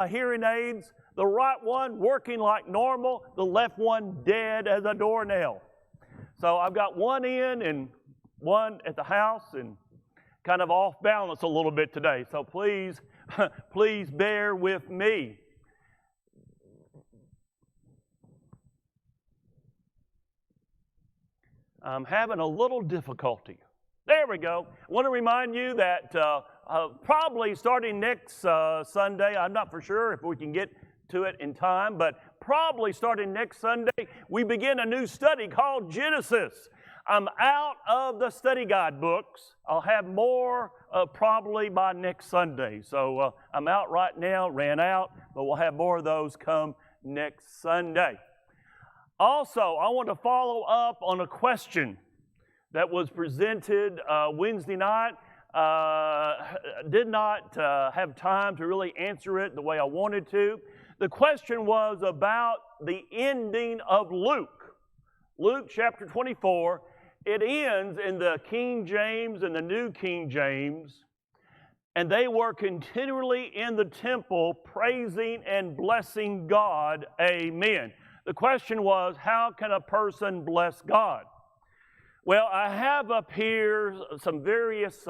hearing aids, the right one working like normal, the left one dead as a doornail. So I've got one in and one at the house and kind of off balance a little bit today. So please, please bear with me. I'm having a little difficulty. There we go. I want to remind you that probably starting next Sunday, I'm not for sure if we can get to it in time, but probably starting next Sunday, we begin a new study called Genesis. I'm out of the study guide books. I'll have more probably by next Sunday. So I'm out right now, ran out, but we'll have more of those come next Sunday. Also, I want to follow up on a question that was presented Wednesday night. Did not have time to really answer it the way I wanted to. The question was about the ending of Luke. Luke chapter 24. It ends in the King James and the New King James. And they were continually in the temple praising and blessing God. Amen. The question was, how can a person bless God? Well, I have up here some various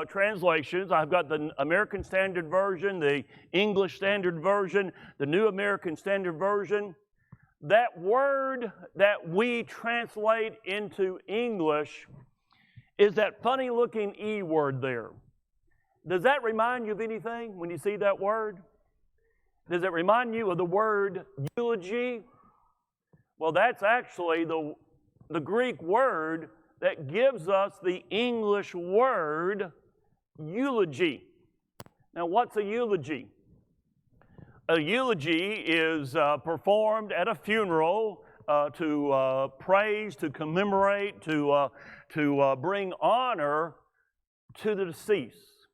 translations. I've got the American Standard Version, the English Standard Version, the New American Standard Version. That word that we translate into English is that funny-looking E word there. Does that remind you of anything when you see that word? Does it remind you of the word eulogy? Well, that's actually the Greek word that gives us the English word eulogy. Now, what's a eulogy? A eulogy is performed at a funeral to praise, to commemorate, to bring honor to the deceased.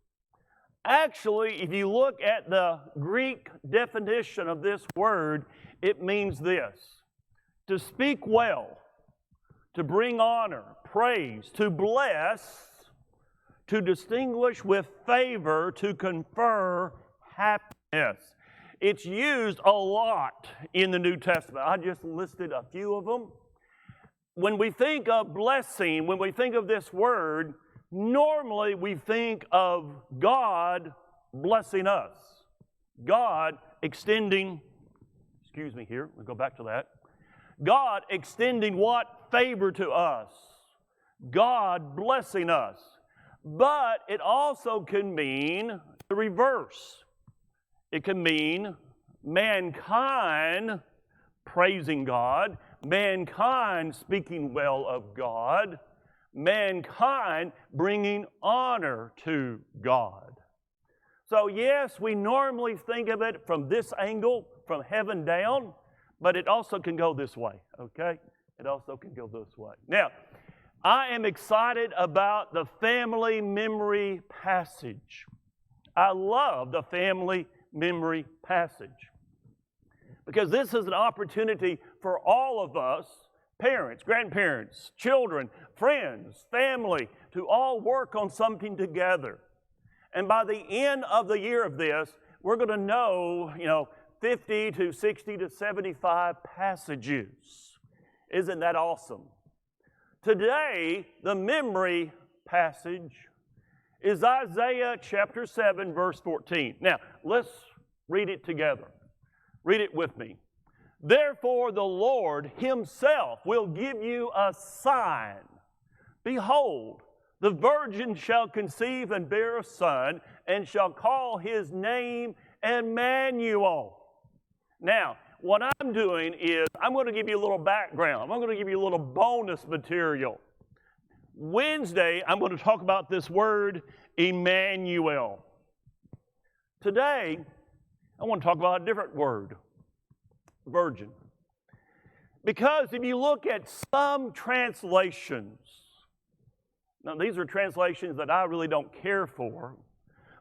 Actually, if you look at the Greek definition of this word, it means this: to speak well, to bring honor, praise, to bless, to distinguish with favor, to confer happiness. It's used a lot in the New Testament. I just listed a few of them. When we think of blessing, when we think of this word, normally we think of God blessing us. God extending, we'll go back to that. God extending what? Favor to us. God blessing us. But it also can mean the reverse. It can mean mankind praising God, mankind speaking well of God, mankind bringing honor to God. So yes, we normally think of it from this angle, from heaven down, but it also can go this way, okay? It also can go this way. Now, I am excited about the family memory passage. I love the family memory passage because this is an opportunity for all of us, parents, grandparents, children, friends, family, to all work on something together. And by the end of the year of this, we're going to know, 50 to 60 to 75 passages. Isn't that awesome? Today, the memory passage is Isaiah chapter 7, verse 14. Now, let's read it together. Read it with me. Therefore, the Lord himself will give you a sign. Behold, the virgin shall conceive and bear a son, and shall call his name Emmanuel. Now, what I'm doing is I'm going to give you a little background. I'm going to give you a little bonus material. Wednesday, I'm going to talk about this word, Emmanuel. Today, I want to talk about a different word, virgin. Because if you look at some translations, now these are translations that I really don't care for,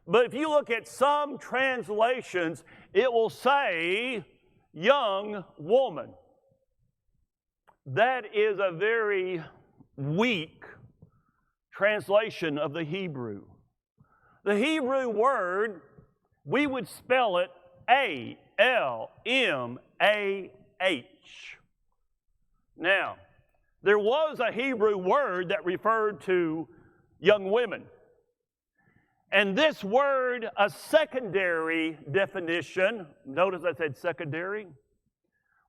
but if you look at some translations, it will say young woman. That is a very weak translation of the Hebrew. The Hebrew word, we would spell it Now, there was a Hebrew word that referred to young women. And this word, a secondary definition, notice I said secondary,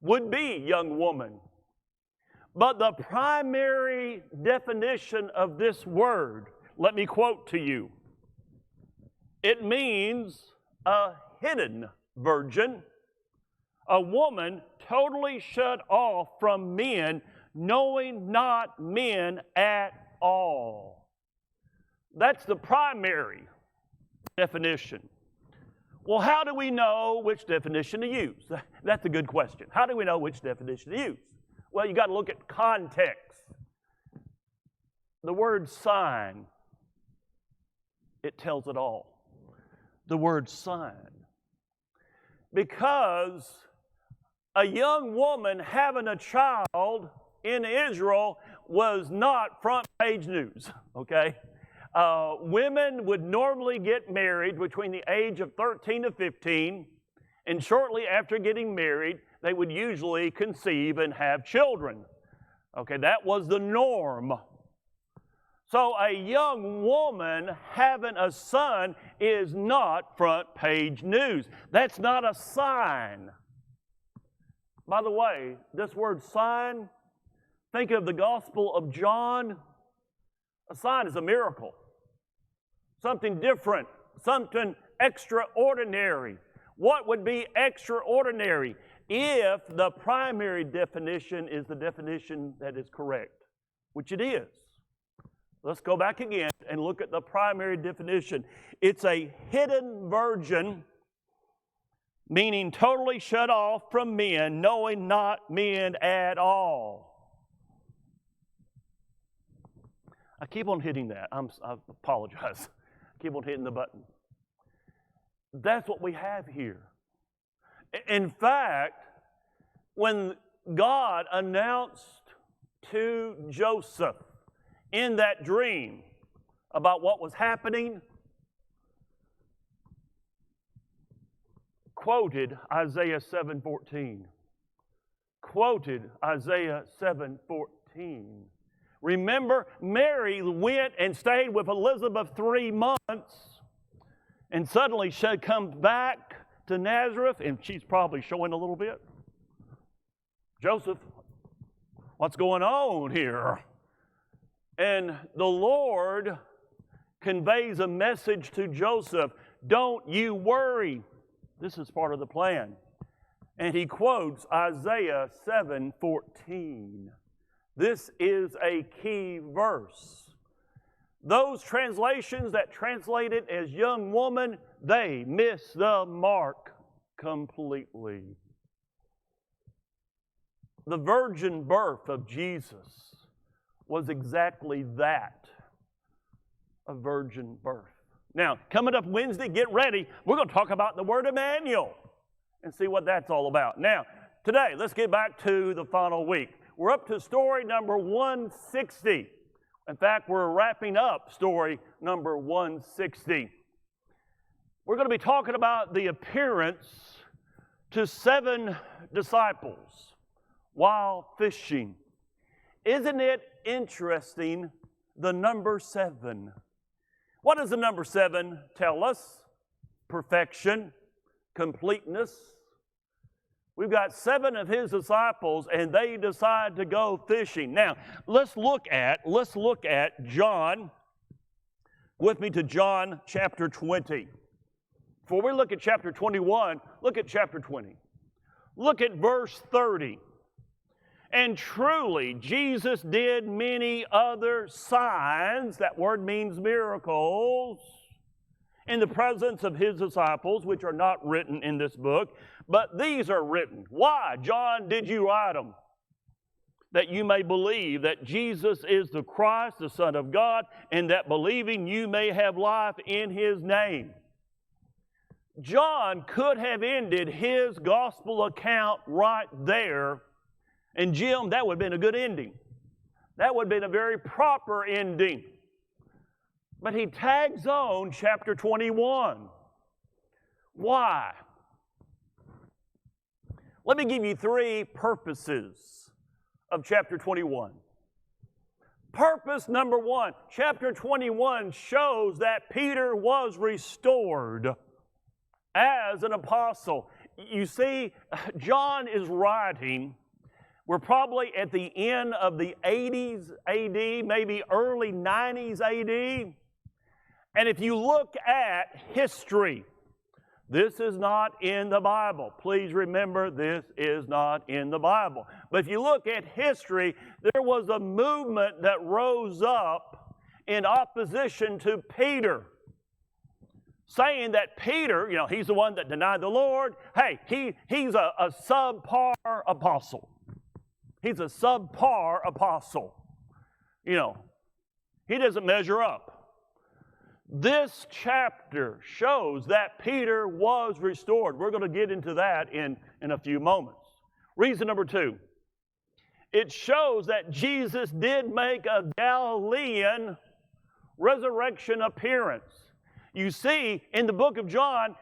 would be young woman. But the primary definition of this word, let me quote to you. It means a hidden virgin, a woman totally shut off from men, knowing not men at all. That's the primary definition. Well, how do we know which definition to use? That's a good question. How do we know which definition to use? Well, you got to look at context. The word sign, it tells it all. The word sign. Because a young woman having a child in Israel was not front page news, okay? Women would normally get married between the age of 13 to 15, and shortly after getting married, they would usually conceive and have children. Okay, that was the norm. So a young woman having a son is not front page news. That's not a sign. By the way, this word sign, think of the Gospel of John. A sign is a miracle. Something different, something extraordinary. What would be extraordinary if the primary definition is the definition that is correct, which it is? Let's go back again and look at the primary definition. It's a hidden virgin, meaning totally shut off from men, knowing not men at all. I keep on hitting that. I apologize. I keep on hitting the button. That's what we have here. In fact, when God announced to Joseph in that dream about what was happening, quoted Isaiah 7:14. Quoted Isaiah 7:14. Remember, Mary went and stayed with Elizabeth 3 months, and suddenly she comes back to Nazareth, and she's probably showing a little bit. Joseph, what's going on here? And the Lord conveys a message to Joseph, don't you worry. This is part of the plan. And he quotes Isaiah 7:14. This is a key verse. Those translations that translate it as young woman, they miss the mark completely. The virgin birth of Jesus was exactly that, a virgin birth. Now, coming up Wednesday, get ready. We're going to talk about the word Emmanuel and see what that's all about. Now, today, let's get back to the final week. We're up to story number 160. In fact, we're wrapping up story number 160. We're going to be talking about the appearance to 7 disciples while fishing. Isn't it interesting, the number 7? What does the number 7 tell us? Perfection, completeness. We've got 7 of his disciples, and they decide to go fishing. Now, let's look at John. With me to John chapter 20. Before we look at chapter 21, look at chapter 20. Look at verse 30. And truly, Jesus did many other signs, that word means miracles, in the presence of his disciples, which are not written in this book, but these are written. Why, John, did you write them? That you may believe that Jesus is the Christ, the Son of God, and that believing you may have life in his name. John could have ended his gospel account right there, and Jim, that would have been a good ending. That would have been a very proper ending. But he tags on chapter 21. Why? Let me give you three purposes of chapter 21. Purpose number one, chapter 21 shows that Peter was restored as an apostle. You see, John is writing, we're probably at the end of the 80s AD, maybe early 90s AD. And if you look at history, this is not in the Bible. Please remember, this is not in the Bible. But if you look at history, there was a movement that rose up in opposition to Peter, saying that Peter, he's the one that denied the Lord. Hey, he's a subpar apostle. He's a subpar apostle. He doesn't measure up. This chapter shows that Peter was restored. We're going to get into that in a few moments. Reason number two, it shows that Jesus did make a Galilean resurrection appearance. You see, in the book of John,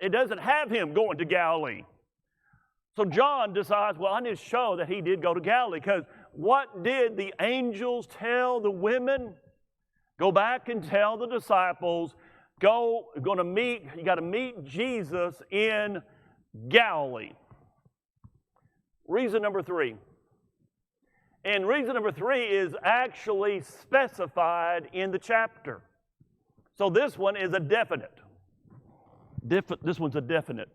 it doesn't have him going to Galilee. So John decides, well, I need to show that he did go to Galilee, because what did the angels tell the women? Go back and tell the disciples, you got to meet Jesus in Galilee. Reason number three. And reason number three is actually specified in the chapter. So this one is a definite. This one's a definite.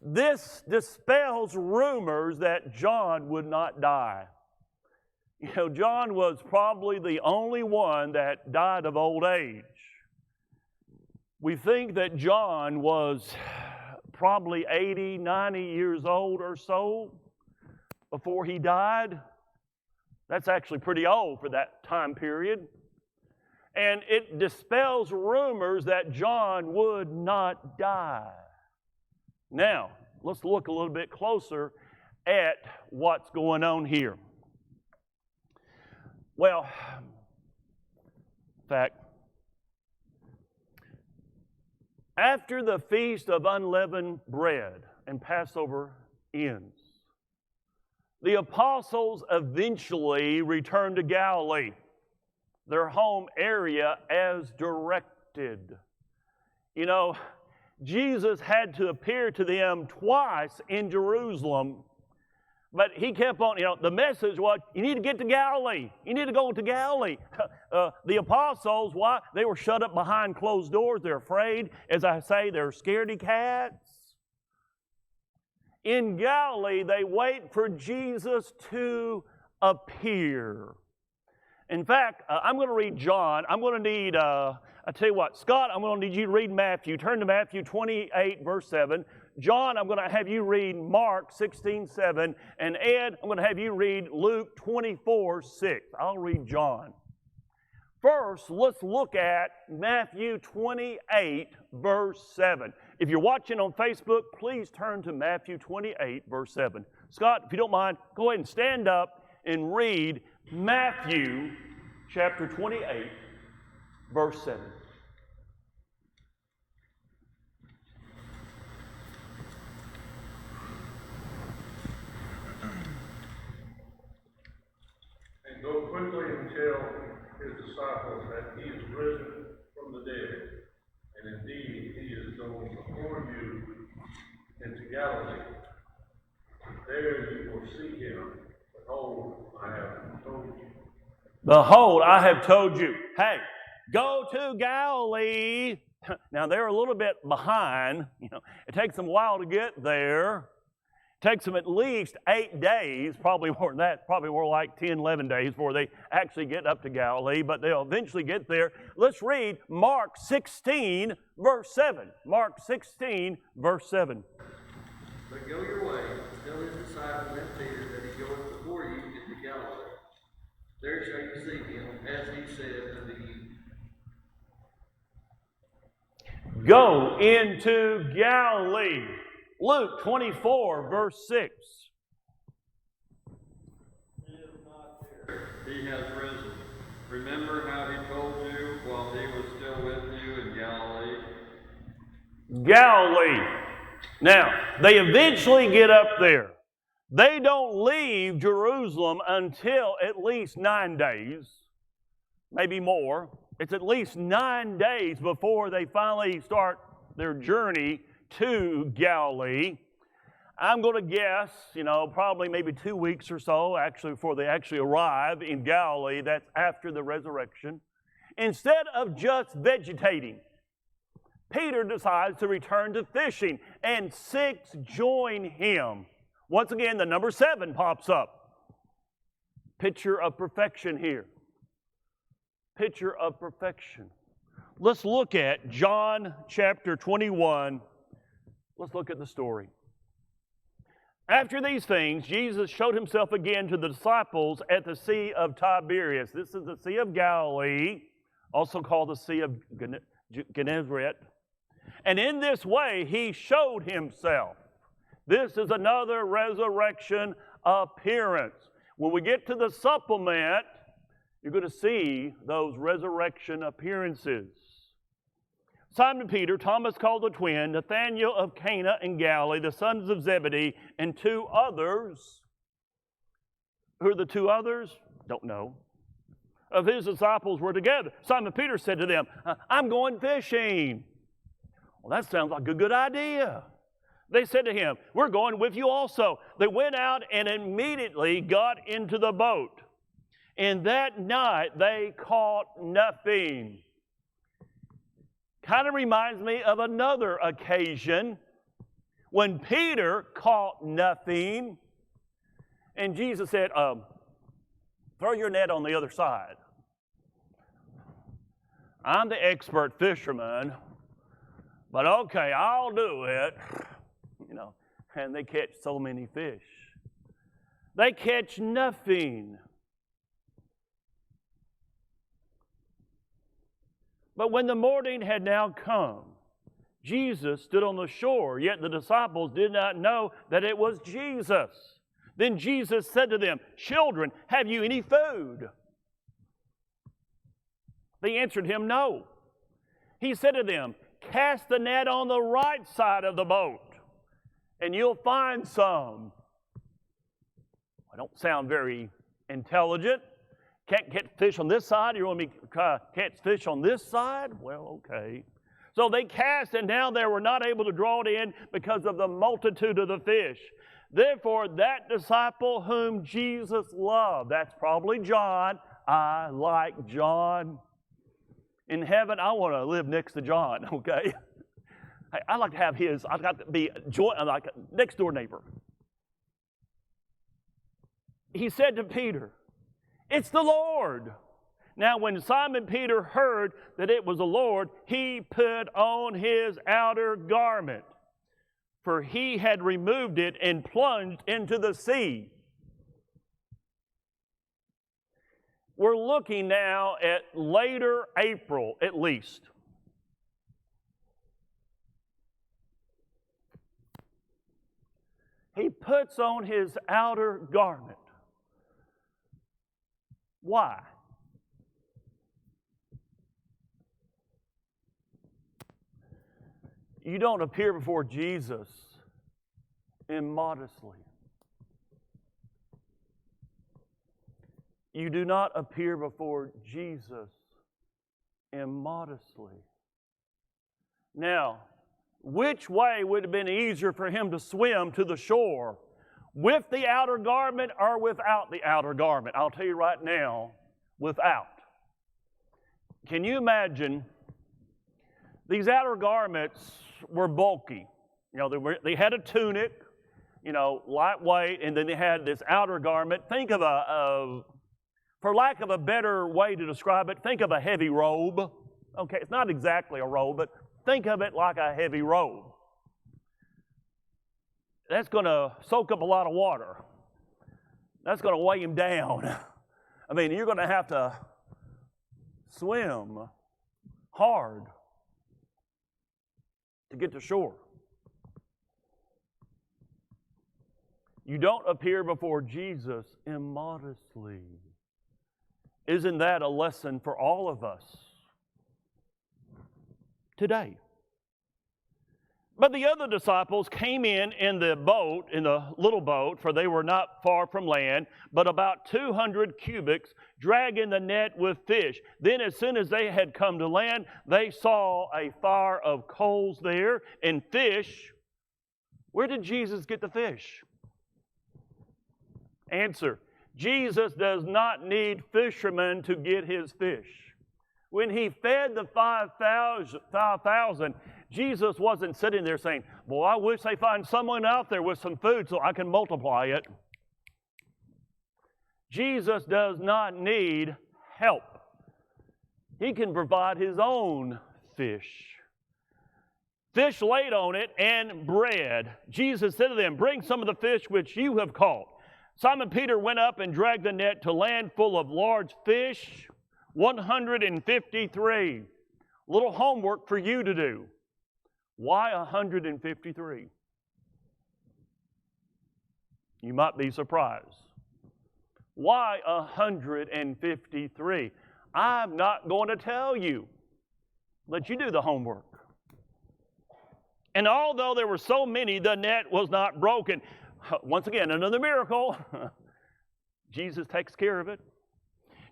This dispels rumors that John would not die. John was probably the only one that died of old age. We think that John was probably 80, 90 years old or so before he died. That's actually pretty old for that time period. And it dispels rumors that John would not die. Now, let's look a little bit closer at what's going on here. Well, in fact, after the Feast of Unleavened Bread and Passover ends, the apostles eventually returned to Galilee, their home area, as directed. Jesus had to appear to them twice in Jerusalem, but he kept on, the message was, you need to get to Galilee. You need to go to Galilee. The apostles, why? They were shut up behind closed doors. They're afraid. As I say, they're scaredy cats. In Galilee, they wait for Jesus to appear. In fact, I'm going to read John. I'm going to need, I tell you what, Scott, I'm going to need you to read Matthew. Turn to Matthew 28, verse 7. John, I'm going to have you read Mark 16:7. And Ed, I'm going to have you read Luke 24:6. I'll read John. First, let's look at Matthew 28, verse 7. If you're watching on Facebook, please turn to Matthew 28, verse 7. Scott, if you don't mind, go ahead and stand up and read Matthew chapter 28, verse 7. And go quickly and tell his disciples that he is risen from the dead, and indeed he is going before you into Galilee. There you will see him. Behold, I have told you. Behold, I have told you. Hey, go to Galilee. Now, they're a little bit behind. It takes them a while to get there. It takes them at least 8 days, probably more than that, probably more like 10, 11 days before they actually get up to Galilee, but they'll eventually get there. Let's read Mark 16, verse 7. Mark 16, verse 7. But go your way, tell his disciples and Peter that he goeth before you into Galilee. There shall you see him, as he said unto you. Go into Galilee. Luke 24, verse 6. He is not there. He has risen. Remember how he told you while he was still with you in Galilee? Galilee. Now, they eventually get up there. They don't leave Jerusalem until at least 9 days, maybe more. It's at least 9 days before they finally start their journey to Galilee. I'm going to guess, probably maybe 2 weeks or so actually before they actually arrive in Galilee. That's after the resurrection. Instead of just vegetating, Peter decides to return to fishing, and 6 join him. Once again, the number 7 pops up. Picture of perfection here. Picture of perfection. Let's look at John chapter 21. Let's look at the story. After these things, Jesus showed himself again to the disciples at the Sea of Tiberias. This is the Sea of Galilee, also called the Sea of Gennesaret. And in this way, he showed himself. This is another resurrection appearance. When we get to the supplement, you're going to see those resurrection appearances. Simon Peter, Thomas called the twin, Nathanael of Cana in Galilee, the sons of Zebedee, and 2 others. Who are the 2 others? Don't know. Of his disciples were together. Simon Peter said to them, I'm going fishing. Well, that sounds like a good idea. They said to him, we're going with you also. They went out and immediately got into the boat. And that night they caught nothing. Kind of reminds me of another occasion when Peter caught nothing. And Jesus said, throw your net on the other side. I'm the expert fisherman. But okay, I'll do it. And they catch so many fish. They catch nothing. But when the morning had now come, Jesus stood on the shore, yet the disciples did not know that it was Jesus. Then Jesus said to them, children, have you any food? They answered him, no. He said to them, cast the net on the right side of the boat, and you'll find some. I don't sound very intelligent. Can't catch fish on this side? You want me to catch fish on this side? Well, okay. So they cast, and now they were not able to draw it in because of the multitude of the fish. Therefore, that disciple whom Jesus loved, that's probably John. I like John. In heaven, I want to live next to John, okay? I like to have his, I've got to be like a next door neighbor. He said to Peter, it's the Lord. Now, when Simon Peter heard that it was the Lord, he put on his outer garment, for he had removed it and plunged into the sea. We're looking now at later April, at least. He puts on his outer garment. Why? You don't appear before Jesus immodestly. You do not appear before Jesus immodestly. Now, which way would have been easier for him to swim to the shore? With the outer garment or without the outer garment? I'll tell you right now, without. Can you imagine? These outer garments were bulky. They had a tunic, lightweight, and then they had this outer garment. Think of for lack of a better way to describe it, think of a heavy robe. Okay, it's not exactly a robe, but think of it like a heavy robe. That's going to soak up a lot of water. That's going to weigh him down. I mean, you're going to have to swim hard to get to shore. You don't appear before Jesus immodestly. Isn't that a lesson for all of us today? But the other disciples came in the boat, in the little boat, for they were not far from land, but about 200 cubits, dragging the net with fish. Then as soon as they had come to land, they saw a fire of coals there and fish. Where did Jesus get the fish? Answer: Jesus does not need fishermen to get his fish. When he fed the 5,000, Jesus wasn't sitting there saying, "Boy, I wish they find someone out there with some food so I can multiply it." Jesus does not need help. He can provide his own fish. Fish laid on it and bread. Jesus said to them, "Bring some of the fish which you have caught." Simon Peter went up and dragged the net to land full of large fish, 153. Little homework for you to do. Why 153? You might be surprised. Why 153? I'm not going to tell you. Let you do the homework. And although there were so many, the net was not broken. Once again, another miracle. Jesus takes care of it.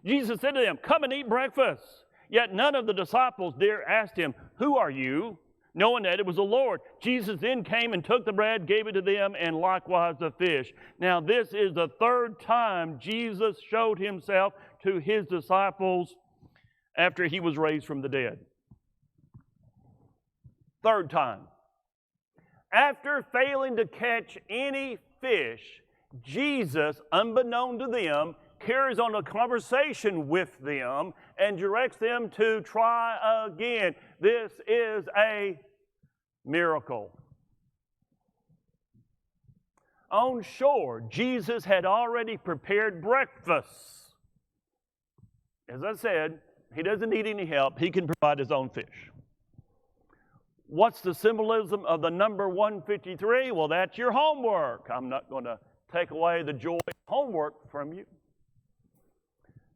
Jesus said to them, "Come and eat breakfast." Yet none of the disciples dare ask him, "Who are you?" knowing that it was the Lord. Jesus then came and took the bread, gave it to them, and likewise the fish. Now this is the third time Jesus showed himself to his disciples after he was raised from the dead. Third time. After failing to catch any fish, Jesus, unbeknown to them, carries on a conversation with them and directs them to try again. This is a miracle. On shore, Jesus had already prepared breakfast. As I said, he doesn't need any help. He can provide his own fish. What's the symbolism of the number 153? Well, that's your homework. I'm not going to take away the joy of homework from you.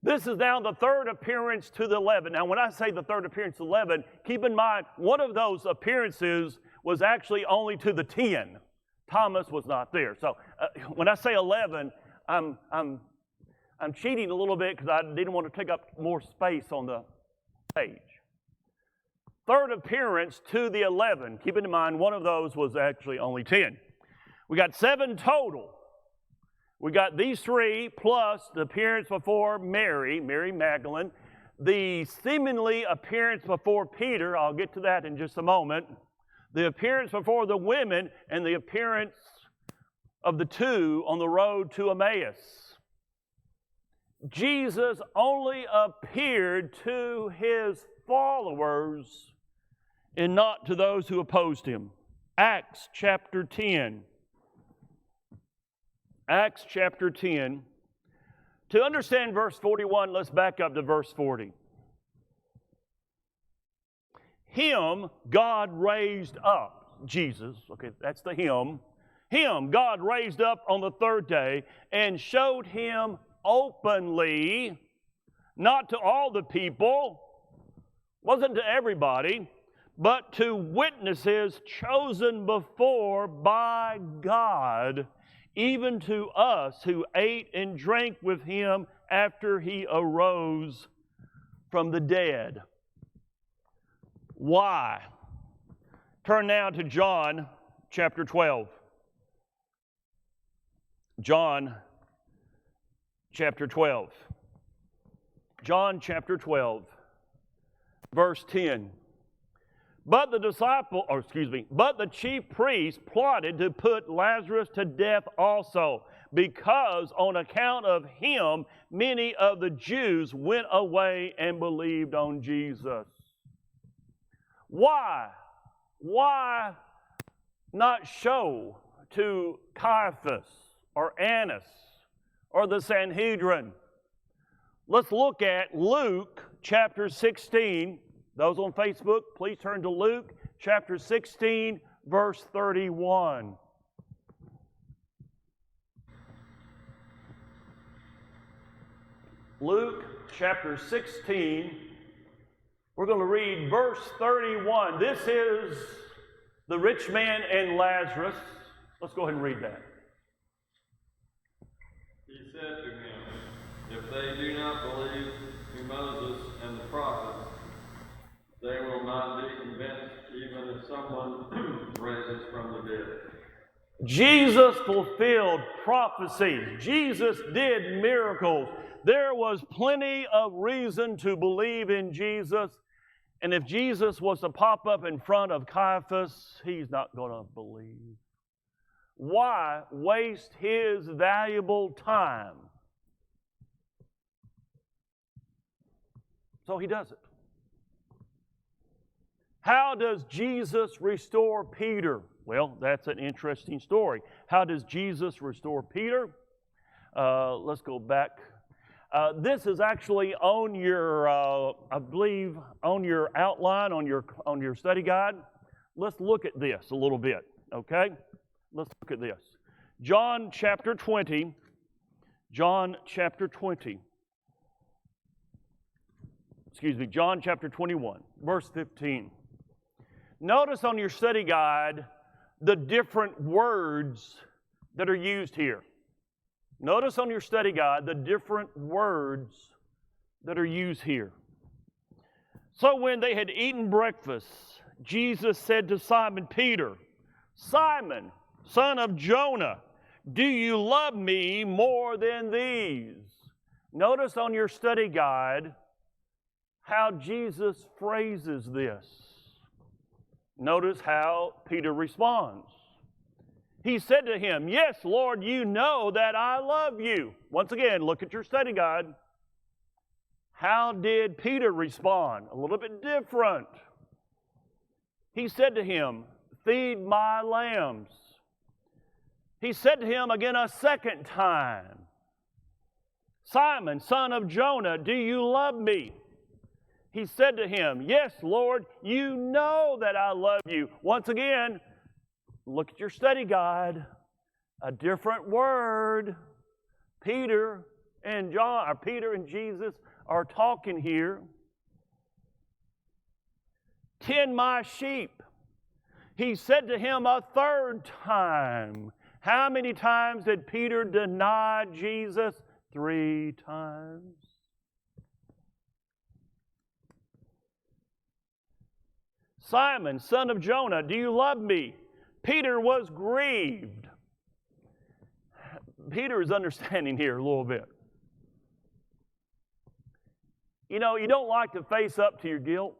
This is now the third appearance to the 11. Now, when I say the third appearance to 11, keep in mind, one of those appearances was actually only to the 10. Thomas was not there. So when I say 11, I'm cheating a little bit because I didn't want to take up more space on the page. Third appearance to the 11. Keep in mind, one of those was actually only 10. We got 7 total. We got these 3 plus the appearance before Mary Magdalene, the seemingly appearance before Peter, I'll get to that in just a moment, the appearance before the women, and the appearance of the 2 on the road to Emmaus. Jesus only appeared to his followers and not to those who opposed him. Acts chapter 10. Acts chapter 10. To understand verse 41, let's back up to verse 40. Him God raised up, Jesus, okay, that's the him. Him God raised up on the third day and showed him openly, not to all the people, wasn't to everybody, but to witnesses chosen before by God, even to us who ate and drank with him after he arose from the dead. Why? Turn now to John chapter 12. John chapter 12. John chapter 12, verse 10. But the chief priests plotted to put Lazarus to death also, because on account of him, many of the Jews went away and believed on Jesus. Why? Why not show to Caiaphas or Annas or the Sanhedrin? Let's look at Luke chapter 16. Those on Facebook, please turn to Luke chapter 16, verse 31. Luke chapter 16, we're going to read verse 31. This is The rich man and Lazarus. Let's go ahead and read that. He said to him, if they do not believe in Moses and the prophets, they will not be convinced even if someone raises from the dead. Jesus fulfilled prophecy. Jesus did miracles. There was plenty of reason to believe in Jesus. And if Jesus was to pop up in front of Caiaphas, he's not going to believe. Why waste his valuable time? So he does it. How does Jesus restore Peter? Well, that's an interesting story. How does Jesus restore Peter? Let's go back. This is actually on your, I believe, on your outline, on your study guide. Let's look at this a little bit, okay? Let's look at this. John chapter 20. John chapter 21, verse 15. Notice on your study guide the different words that are used here. Notice on your study guide the different words that are used here. So when they had eaten breakfast, Jesus said to Simon Peter, Simon, son of Jonah, do you love me more than these? Notice on your study guide how Jesus phrases this. Notice how Peter responds. He said to him, yes, Lord, you know that I love you. Once again, look at your study guide. How did Peter respond? A little bit different. He said to him, feed my lambs. He said to him again a second time, Simon, son of Jonah, do you love me? He said to him, yes, Lord, you know that I love you. Once again, look at your study guide. A different word. Peter and Jesus are talking here. Tend my sheep. He said to him a third time. How many times did Peter deny Jesus? 3 times. Simon, son of Jonah, do you love me? Peter was grieved. Peter is understanding here a little bit. You know, you don't like to face up to your guilt.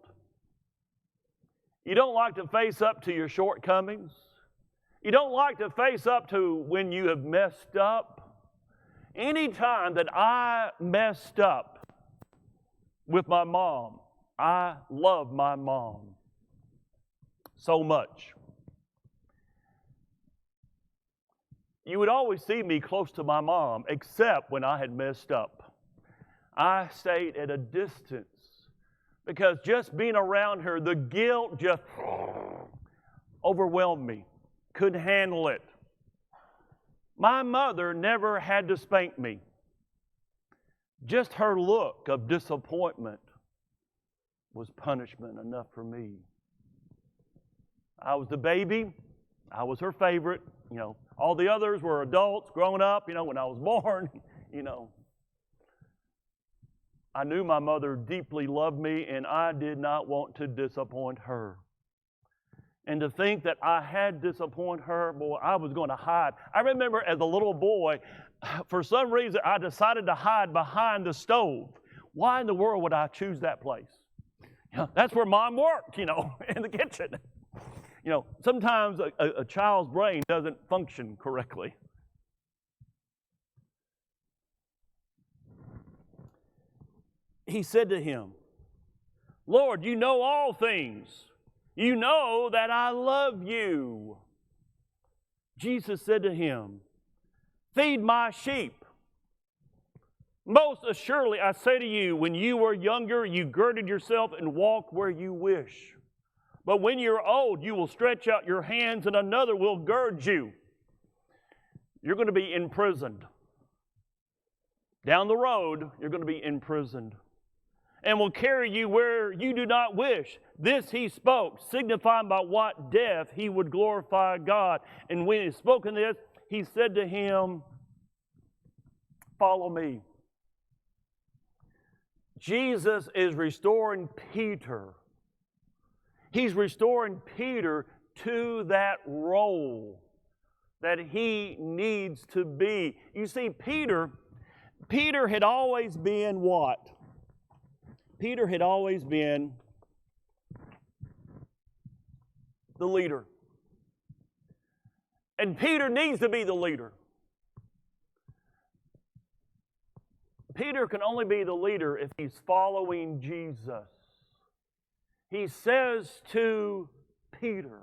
You don't like to face up to your shortcomings. You don't like to face up to when you have messed up. Anytime that I messed up with my mom, I love my mom so much. You would always see me close to my mom, except when I had messed up. I stayed at a distance because just being around her, the guilt just overwhelmed me. Couldn't handle it. My mother never had to spank me. Just her look of disappointment was punishment enough for me. I was the baby. I was her favorite. You know, all the others were adults, grown up, you know, when I was born, you know. I knew my mother deeply loved me, and I did not want to disappoint her. And to think that I had disappointed her, boy, I was going to hide. I remember as a little boy, for some reason, I decided to hide behind the stove. Why in the world would I choose that place? You know, that's where Mom worked, you know, in the kitchen. You know, sometimes a child's brain doesn't function correctly. He said to him, Lord, you know all things. You know that I love you. Jesus said to him, feed my sheep. Most assuredly, I say to you, when you were younger, you girded yourself and walked where you wish. But when you're old, you will stretch out your hands and another will gird you. You're going to be imprisoned. Down the road, you're going to be imprisoned. and will carry you where you do not wish. This he spoke, signifying by what death he would glorify God. And when he had spoken this, he said to him, follow me. Jesus is restoring Peter. He's restoring Peter to that role that he needs to be. You see, Peter had always been what? Peter had always been the leader. And Peter needs to be the leader. Peter can only be the leader if he's following Jesus. He says to Peter,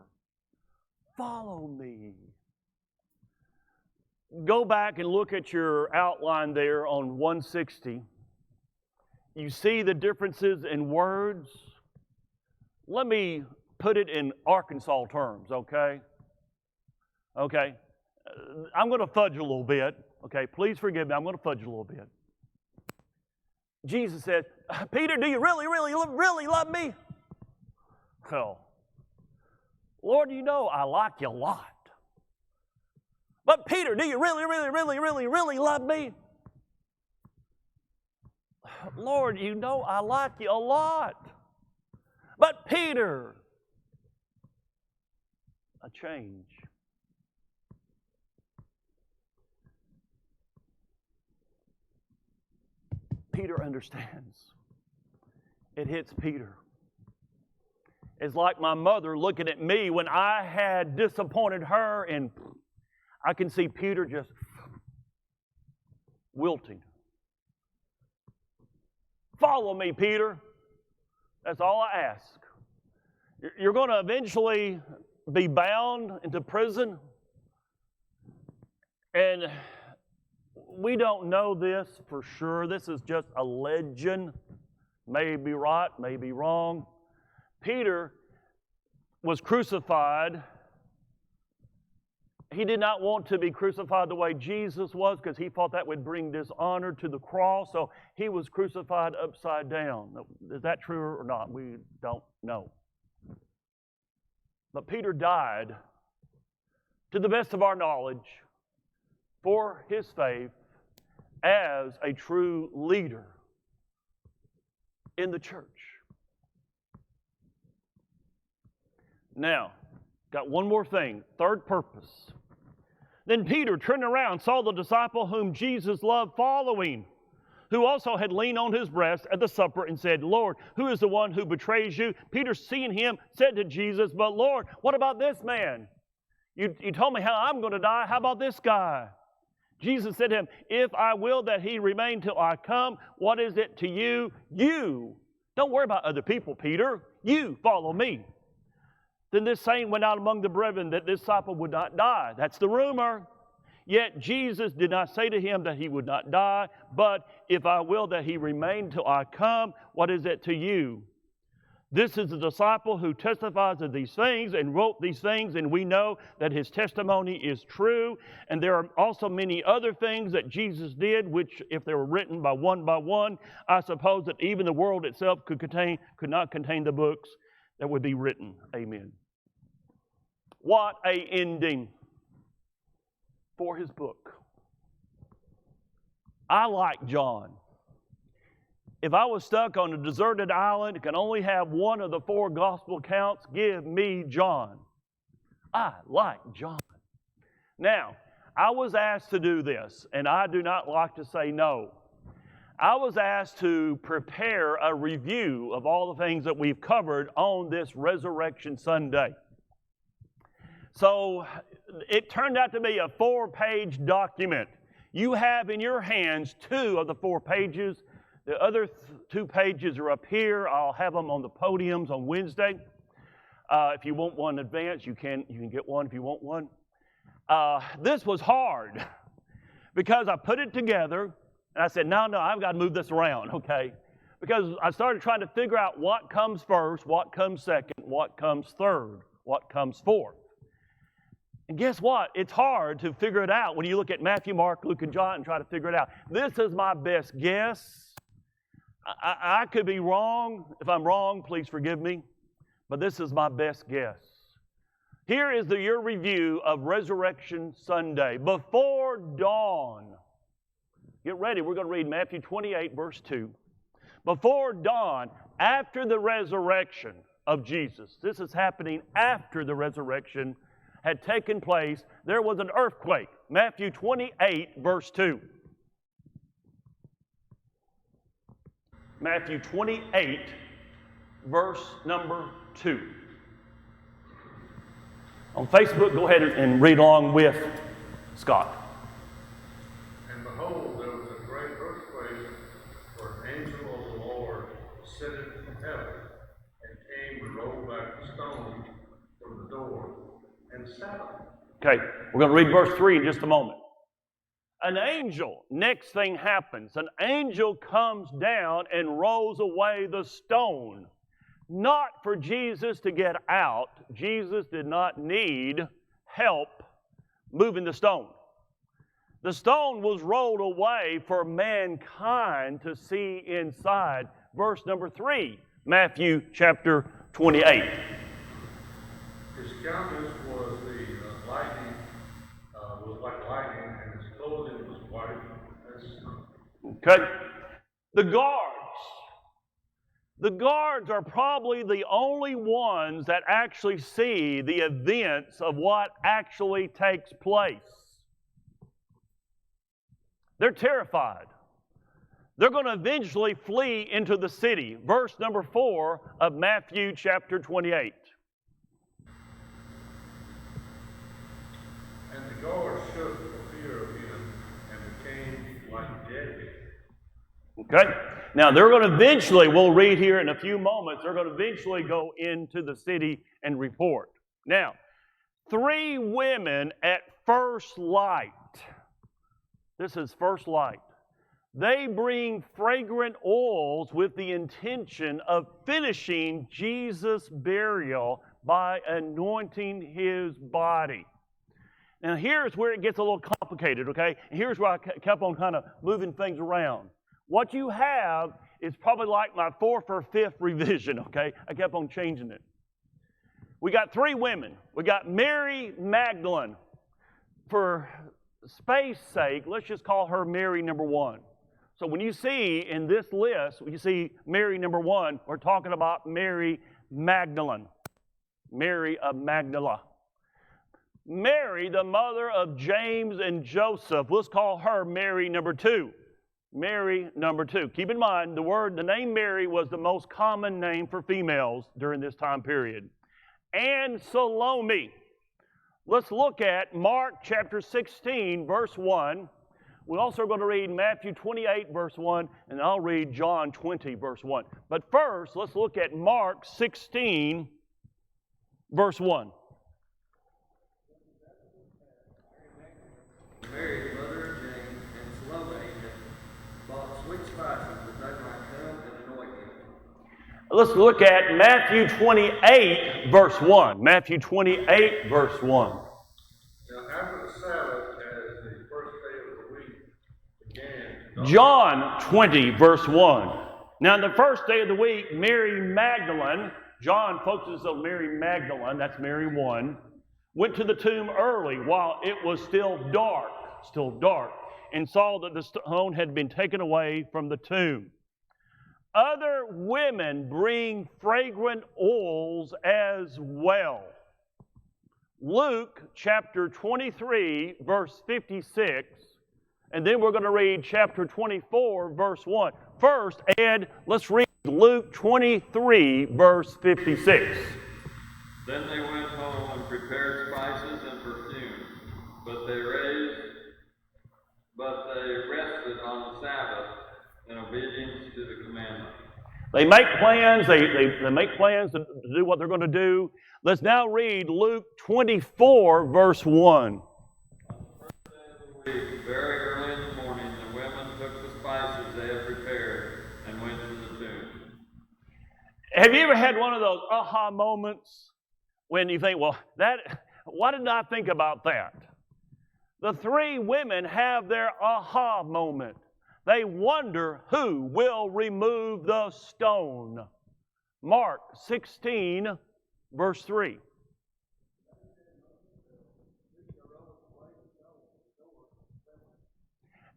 follow me. Go back and look at your outline there on 160. You see the differences in words? Let me put it in Arkansas terms, okay? Okay? I'm going to fudge a little bit. Okay, please forgive me. I'm going to fudge a little bit. Jesus said, Peter, do you really love me? Oh, Lord, you know I like you a lot. But Peter, do you really love me? Lord, you know I like you a lot. But Peter, a change. Peter understands. It hits Peter. It's like my mother looking at me when I had disappointed her, and I can see Peter just wilting. Follow me, Peter. That's all I ask. You're going to eventually be bound into prison. And we don't know this for sure. This is just a legend. May be right, may be wrong. Peter was crucified. He did not want to be crucified the way Jesus was because he thought that would bring dishonor to the cross. So he was crucified upside down. Is that true or not? We don't know. But Peter died, to the best of our knowledge, for his faith as a true leader in the church. Now, got one more thing, third purpose. Then Peter turned around, saw the disciple whom Jesus loved following, who also had leaned on his breast at the supper and said, Lord, who is the one who betrays you? Peter, seeing him, said to Jesus, but Lord, what about this man? You told me how I'm going to die. How about this guy? Jesus said to him, if I will that he remain till I come, what is it to you? You. Don't worry about other people, Peter. You follow me. Then this saying went out among the brethren that this disciple would not die. That's the rumor. Yet Jesus did not say to him that he would not die, but if I will that he remain till I come, what is it to you? This is the disciple who testifies of these things and wrote these things, and we know that his testimony is true. And there are also many other things that Jesus did, which if they were written by one, I suppose that even the world itself could not contain the books that would be written. Amen. What a ending for his book. I like John. If I was stuck on a deserted island and could only have one of the 4 gospel accounts, give me John. I like John. Now, I was asked to do this, and I do not like to say no. I was asked to prepare a review of all the things that we've covered on this Resurrection Sunday. So it turned out to be a 4-page document. You have in your hands 2 of the 4 pages. The other 2 pages are up here. I'll have them on the podiums on Wednesday. If you want one in advance, you can get one if you want one. This was hard because I put it together. And I said, no, I've got to move this around, okay? Because I started trying to figure out what comes first, what comes second, what comes third, what comes fourth. And guess what? It's hard to figure it out when you look at Matthew, Mark, Luke, and John and try to figure it out. This is my best guess. I could be wrong. If I'm wrong, please forgive me. But this is my best guess. Here is your review of Resurrection Sunday. Before dawn. Get ready. We're going to read Matthew 28, verse 2. Before dawn, after the resurrection of Jesus. This is happening after the resurrection had taken place. There was an earthquake. Matthew 28, verse 2. Matthew 28, verse number 2. On Facebook, go ahead and read along with Scott. And behold, there was a great earthquake, for an angel of the Lord descended from heaven, and came and rolled back the stone from the door, and sat on it. Okay, we're going to read verse 3 in just a moment. An angel, next thing happens. An angel comes down and rolls away the stone. Not for Jesus to get out. Jesus did not need help moving the stone. The stone was rolled away for mankind to see inside. Verse number 3, Matthew chapter 28. His countenance was lightning, was like lightning, and his clothing was white as snow. Okay? The guards are probably the only ones that actually see the events of what actually takes place. They're terrified. They're going to eventually flee into the city. Verse number 4 of Matthew chapter 28. And the guards shook for fear of him, and became like dead men. Okay? Now, they're going to eventually, we'll read here in a few moments, they're going to eventually go into the city and report. Now, 3 women at first light. This is first light. They bring fragrant oils with the intention of finishing Jesus' burial by anointing his body. Now, here's where it gets a little complicated, okay? And here's where I kept on kind of moving things around. What you have is probably like my 4th or 5th revision, okay? I kept on changing it. We got 3 women. We got Mary Magdalene. For space's sake, let's just call her Mary number 1. So when you see in this list, when you see Mary number 1, we're talking about Mary Magdalene. Mary of Magdala. Mary, the mother of James and Joseph, let's call her Mary number 2. Mary number 2. Keep in mind, the name Mary was the most common name for females during this time period. And Salome. Let's look at Mark chapter 16, verse 1. We're also going to read Matthew 28, verse 1, and I'll read John 20, verse 1. But first, let's look at Mark 16, verse 1. Mary, the mother of James, and Salome had bought sweet spices that they might come and anoint him. Let's look at Matthew 28, verse 1. Matthew 28, verse 1. Now, after the Sabbath, as the first day of the week began, John 20, verse 1. Now, on the first day of the week, Mary Magdalene, John focuses on Mary Magdalene, that's Mary 1, went to the tomb early while it was still dark, and saw that the stone had been taken away from the tomb. Other women bring fragrant oils as well. Luke chapter 23, verse 56, and then we're going to read chapter 24, verse 1. First, Ed, let's read Luke 23, verse 56. Then they went home and prepared spices and perfume, but they rested on the Sabbath in obedience to the commandment. They make plans. They make plans to do what they're going to do. Let's now read Luke 24, verse 1. On the first day of the week, very early in the morning, the women took the spices they had prepared and went to the tomb. Have you ever had one of those aha moments when you think, well, why did I think about that? The 3 women have their aha moment. They wonder who will remove the stone. Mark 16, verse 3.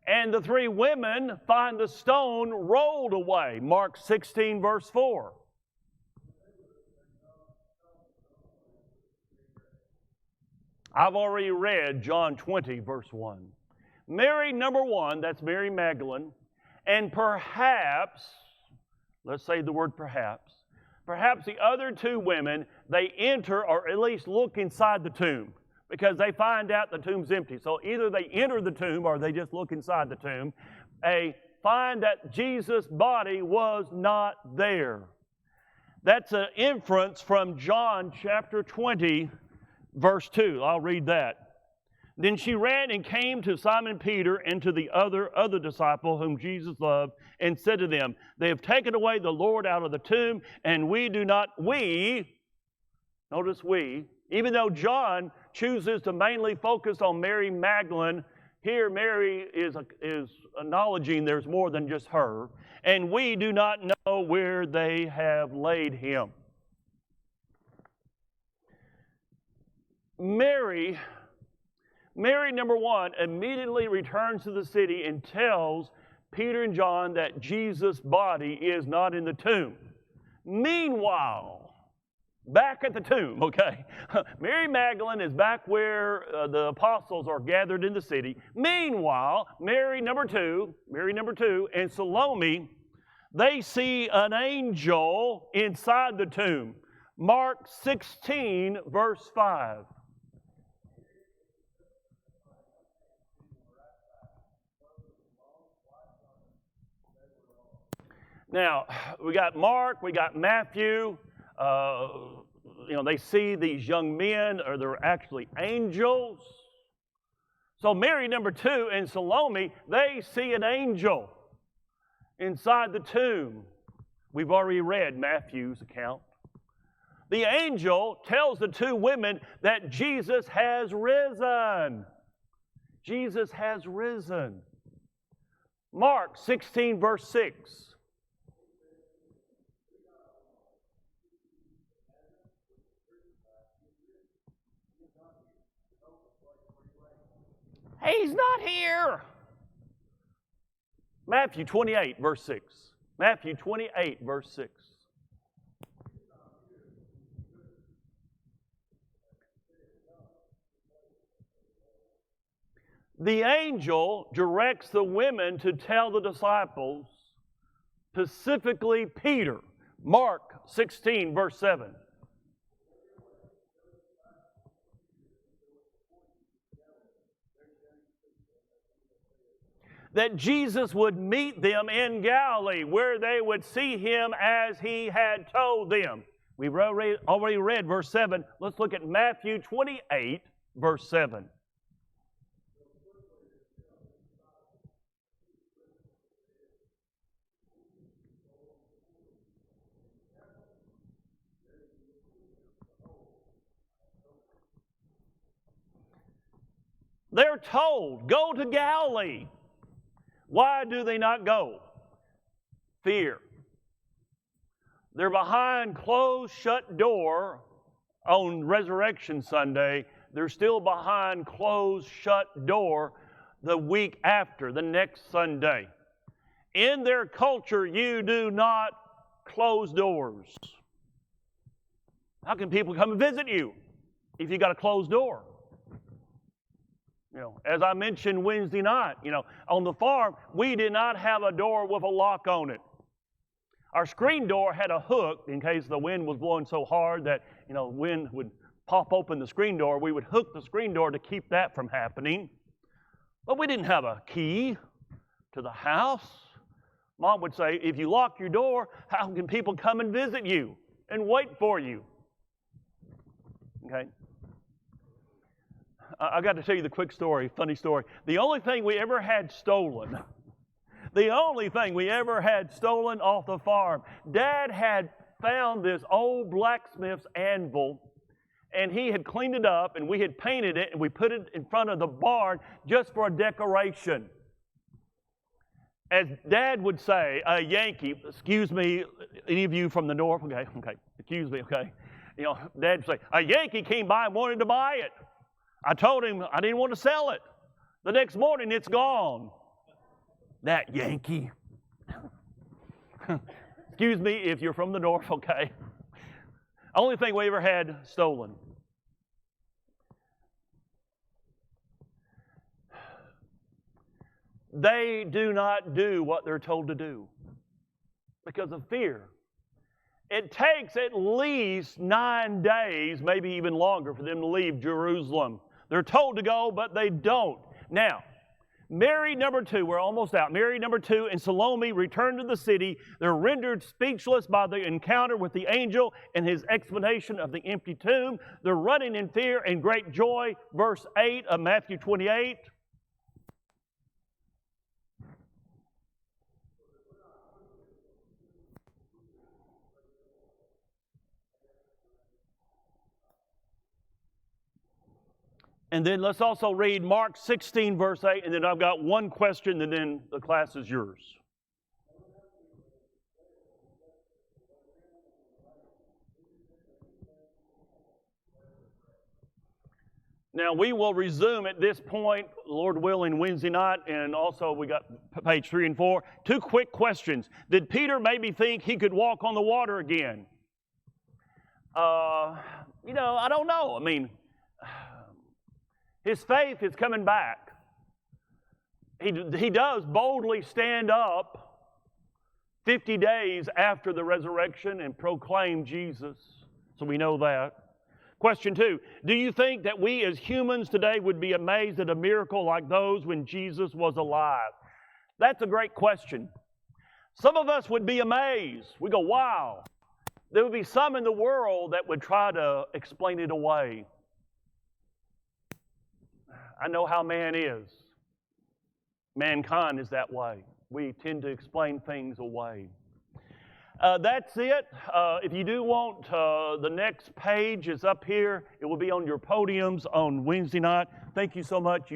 And the three women find the stone rolled away. Mark 16, verse 4. I've already read John 20, verse 1. Mary, number one, that's Mary Magdalene, and perhaps, let's say the word perhaps the other two women, they enter or at least look inside the tomb because they find out the tomb's empty. So either they enter the tomb or they just look inside the tomb. They find that Jesus' body was not there. That's an inference from John chapter 20, verse 2. I'll read that. Then she ran and came to Simon Peter and to the other disciple whom Jesus loved and said to them, they have taken away the Lord out of the tomb, and notice we, even though John chooses to mainly focus on Mary Magdalene, here Mary is acknowledging there's more than just her, and we do not know where they have laid him. Mary, number one, immediately returns to the city and tells Peter and John that Jesus' body is not in the tomb. Meanwhile, back at the tomb, okay, Mary Magdalene is back where the apostles are gathered in the city. Meanwhile, Mary number two, and Salome, they see an angel inside the tomb. Mark 16, verse 5. Now, we got Mark, we got Matthew. They see these young men, or they're actually angels. So Mary, number two, and Salome, they see an angel inside the tomb. We've already read Matthew's account. The angel tells the two women that Jesus has risen. Jesus has risen. Mark 16, verse 6. He's not here. Matthew 28, verse 6. Matthew 28, verse 6. The angel directs the women to tell the disciples, specifically Peter. Mark 16, verse 7. That Jesus would meet them in Galilee, where they would see him as he had told them. We've already read verse 7. Let's look at Matthew 28, verse 7. They're told, go to Galilee. Why do they not go? Fear. They're behind closed, shut door on Resurrection Sunday. They're still behind closed, shut door the week after, the next Sunday. In their culture, you do not close doors. How can people come and visit you if you got a closed door? As I mentioned Wednesday night, on the farm, we did not have a door with a lock on it. Our screen door had a hook in case the wind was blowing so hard that, wind would pop open the screen door. We would hook the screen door to keep that from happening. But we didn't have a key to the house. Mom would say, if you lock your door, how can people come and visit you and wait for you? Okay. I got to tell you the quick story, funny story. The only thing we ever had stolen off the farm, Dad had found this old blacksmith's anvil, and he had cleaned it up, and we had painted it, and we put it in front of the barn just for a decoration. as Dad would say, a Yankee, excuse me, any of you from the north, okay, excuse me, okay. You know, Dad would say, a Yankee came by and wanted to buy it. I told him I didn't want to sell it. The next morning, it's gone. That Yankee. Excuse me if you're from the north, okay. Only thing we ever had stolen. They do not do what they're told to do because of fear. It takes at least 9 days, maybe even longer, for them to leave Jerusalem. They're told to go, but they don't. Now, Mary, number 2, we're almost out. Mary, number 2, and Salome return to the city. They're rendered speechless by the encounter with the angel and his explanation of the empty tomb. They're running in fear and great joy. Verse 8 of Matthew 28. And then let's also read Mark 16, verse 8, and then I've got one question, and then the class is yours. Now, we will resume at this point, Lord willing, Wednesday night, and also we got page 3 and 4. 2 quick questions. Did Peter maybe think he could walk on the water again? I don't know. I mean, his faith is coming back. He does boldly stand up 50 days after the resurrection and proclaim Jesus. So we know that. Question 2, do you think that we as humans today would be amazed at a miracle like those when Jesus was alive? That's a great question. Some of us would be amazed. We go, wow. There would be some in the world that would try to explain it away. I know how man is. Mankind is that way. We tend to explain things away. That's it. If you do want, the next page is up here. It will be on your podiums on Wednesday night. Thank you so much.